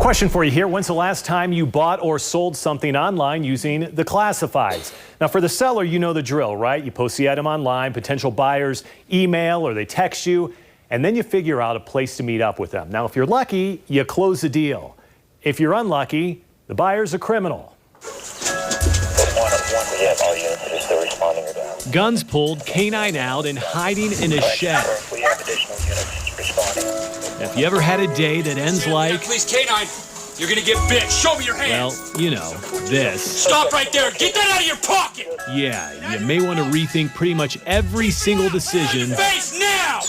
Question for you here. When's the last time you bought or sold something online using the classifieds? Now, for the seller, you know the drill, right? You post the item online, potential buyers email or they text you, and then you figure out a place to meet up with them. Now, if you're lucky, you close the deal. If you're unlucky, the buyer's a criminal. Guns pulled, canine out, and hiding in a shed. If you ever had a day that ends like... Please, canine, you're gonna get bit. Show me your hands. Well, you know, this. Stop right there. Get that out of your pocket. Yeah, you may want to rethink pretty much every single decision Face now!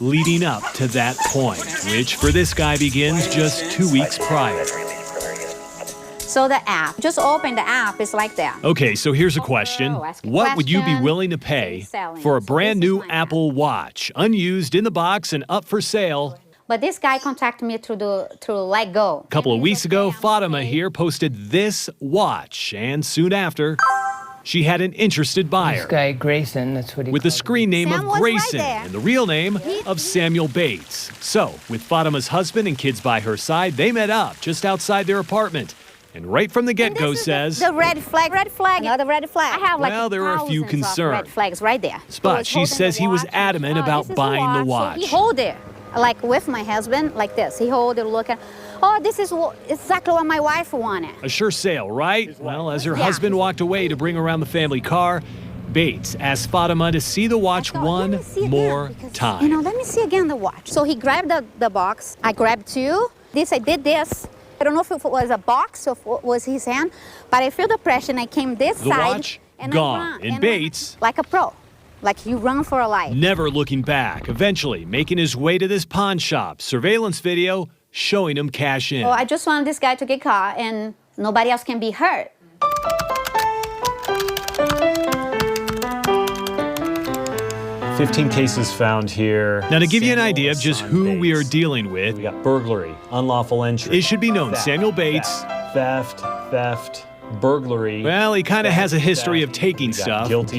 leading up to that point, which for this guy begins just 2 weeks prior. So the app, just open the app, it's like that. Okay, so here's a question. What would you be willing to pay for a brand new Apple Watch, unused in the box and up for sale? But this guy contacted me through Let Go. A couple of weeks ago, Fatima here posted this watch, and soon after, she had an interested buyer. This guy, Grayson, that's what he with the screen name Sam of was right Grayson there. and the real name of Samuel Bates. So, with Fatima's husband and kids by her side, they met up just outside their apartment. And right from the get-go says... The red flag, another red flag. I have like well, there are a few thousands of concerns. red flags right there. But she says he was adamant about buying the watch. So he hold it, like with my husband, like this. He hold it, look at, oh, this is exactly what my wife wanted. A sure sale, right? Well, as her husband walked away to bring around the family car, Bates asked Fatima to see the watch one more time. You know, let me see again the watch. So he grabbed the box. I grabbed two. I did this. I don't know if it was a box or if it was his hand, but I feel the pressure and I came this side. The watch and gone. And Bates, like a pro, like you run for a life. Never looking back, eventually making his way to this pawn shop. Surveillance video showing him cash in. Oh, I just want this guy to get caught and nobody else can be hurt. 15 cases found here. Now, to give you an idea of just who we are dealing with, we got burglary, unlawful entry. It should be known, Samuel Bates. Theft, burglary. Well, he kind of has a history of taking stuff. Guilty.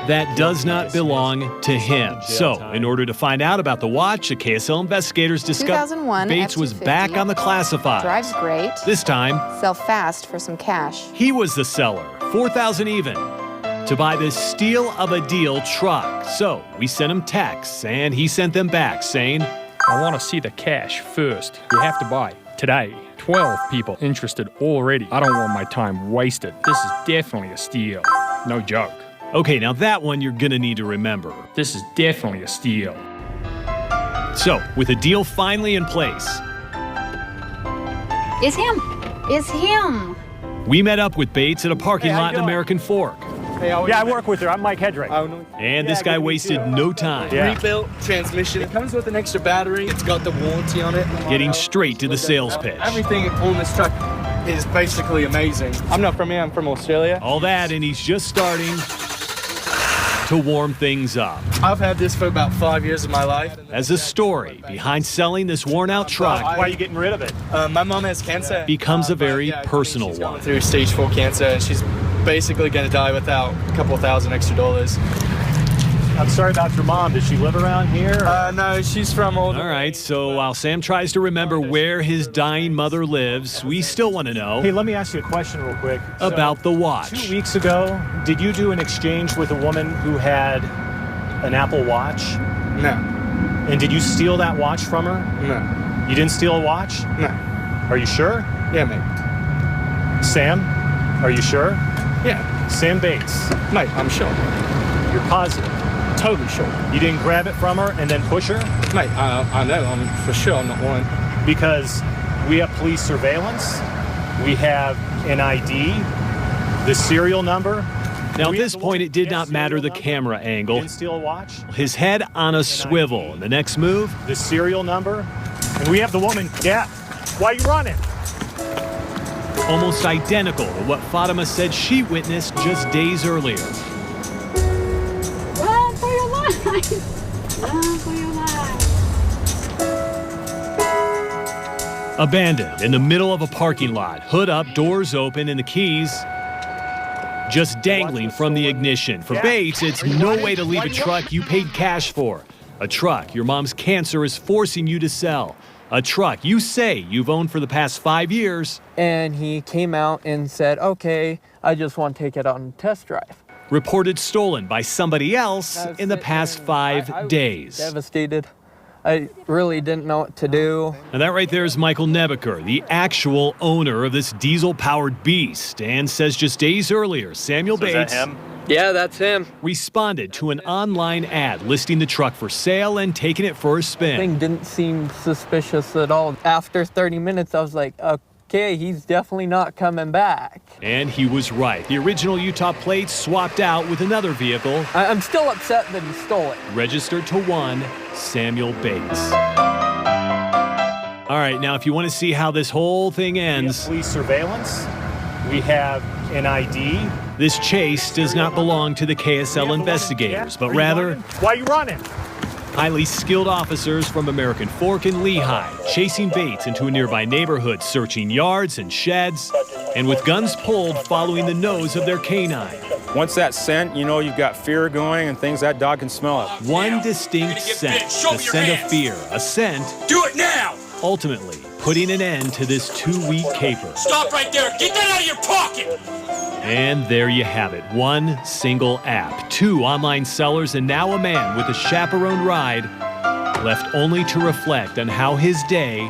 That does not belong to him. So, in order to find out about the watch, the KSL investigators discovered 2001 Bates was back on the classifieds. Drives great. This time, Sell fast for some cash. he was the seller, $4,000 even, to buy this steal of a deal truck. So we sent him texts, and he sent them back saying, I want to see the cash first. You have to buy today. 12 people interested already. I don't want my time wasted. This is definitely a steal. No joke. okay, now that one you're gonna need to remember. This is definitely a steal. So, with a deal finally in place, It's him. It's him. we met up with Bates at a parking Hey, how lot you in doing? American Fork. Yeah, I work with her. I'm Mike Headrick. And this guy wasted no time. Yeah. Rebuilt transmission. It comes with an extra battery. It's got the warranty on it. Getting straight to the sales pitch. Everything on this truck is basically amazing. I'm not from here. I'm from Australia. All that, and he's just starting to warm things up. I've had this for about 5 years of my life. As a story behind selling this worn-out truck Why are you getting rid of it? My mom has cancer. becomes a very But, personal she's one. going through stage 4 cancer, and she's basically going to die without a couple $1,000 extra. I'm sorry about your mom. Does she live around here? No, she's from all All right, so while Sam tries to remember where his dying mother lives, we still want to Hey, know let me ask you a question real quick. about the watch. 2 weeks ago, did you do an exchange with a woman who had an Apple Watch? No, And did you steal that watch from her? no, You didn't steal a watch? no. Are you sure? Yeah, mate. Sam, are you sure? Yeah, Sam Bates, mate, I'm sure. you're positive. Totally sure. You didn't grab it from her and then push her? Mate, I know. I'm for sure I'm not lying. Because we have police surveillance, we have an ID, the serial number. Now, at this point, it did not matter the camera angle. Didn't steal a watch. His head on a swivel. And the next move, The serial number, and we have the woman. Yeah. Why are you running? almost identical to what Fatima said she witnessed just days earlier. Run for your life. Run for your life. Abandoned in the middle of a parking lot, hood up, doors open, and the keys just dangling from the ignition. For Bates, it's no way to leave a truck you paid cash for. A truck your mom's cancer is forcing you to sell. a truck you say you've owned for the past 5 years. And he came out and said, okay, I just want to take it on a test drive. Reported stolen by somebody else in the past 5 days. Devastated. I really didn't know what to do. Now that right there is Michael Nebeker, the actual owner of this diesel-powered beast, and says just days earlier, Samuel Bates. Is that him? Yeah, that's him. Responded to an online ad listing the truck for sale and taking it for a spin. Thing didn't seem suspicious at all. After 30 minutes, I was like, okay, he's definitely not coming back. And he was right. The original Utah plate swapped out with another vehicle. I'm still upset that he stole it. Registered to one Samuel Bates. All right, now if you want to see how this whole thing ends, Police surveillance. We have an ID. this chase does not belong to the KSL Investigators, but rather Why are you running? highly skilled officers from American Fork and Lehigh, chasing Bates into a nearby neighborhood, searching yards and sheds, and with guns pulled, following the nose of their canine. Once that scent, you know you've got fear going and things, that dog can smell it. One distinct scent, the scent of fear, a scent Do it now! ultimately putting an end to this 2-week caper. Stop right there! Get that out of your pocket! And there you have it. One single app, 2 online sellers, and now a man with a chaperone ride, left only to reflect on how his day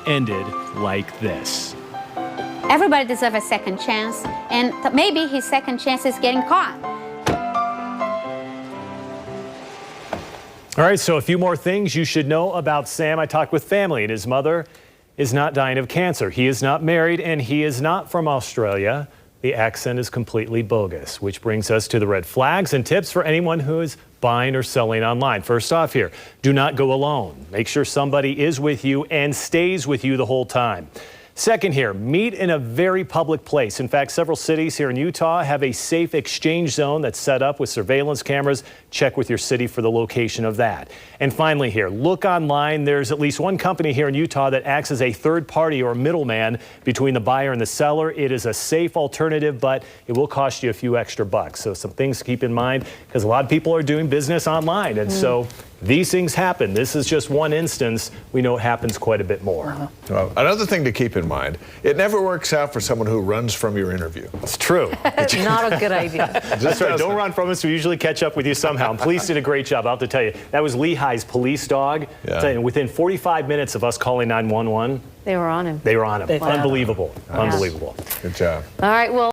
ended like this. Everybody deserves a second chance, and maybe his second chance is getting caught. All right, so a few more things you should know about Sam. I talked with family, and his mother is not dying of cancer. He is not married, and he is not from Australia. The accent is completely bogus, which brings us to the red flags and tips for anyone who is buying or selling online. First off here, do not go alone. Make sure somebody is with you and stays with you the whole time. Second here, meet in a very public place. In fact, several cities here in Utah have a safe exchange zone that's set up with surveillance cameras. Check with your city for the location of that. And finally here, look online. There's at least one company here in Utah that acts as a third party or middleman between the buyer and the seller. It is a safe alternative, but it will cost you a few extra bucks. So some things to keep in mind, because a lot of people are doing business online. And so these things happen. This is just one instance. We know it happens quite a bit more. Well, another thing to keep in mind, it never works out for someone who runs from your interview. It's true. Not a good idea. That's right. Don't run from us. We usually catch up with you somehow. And police did a great job. I'll have to tell you, that was Lehigh's police dog. Yeah. And within 45 minutes of us calling 911, They were on him. they were on him. Wow. Unbelievable. Unbelievable. Good job. All right, well.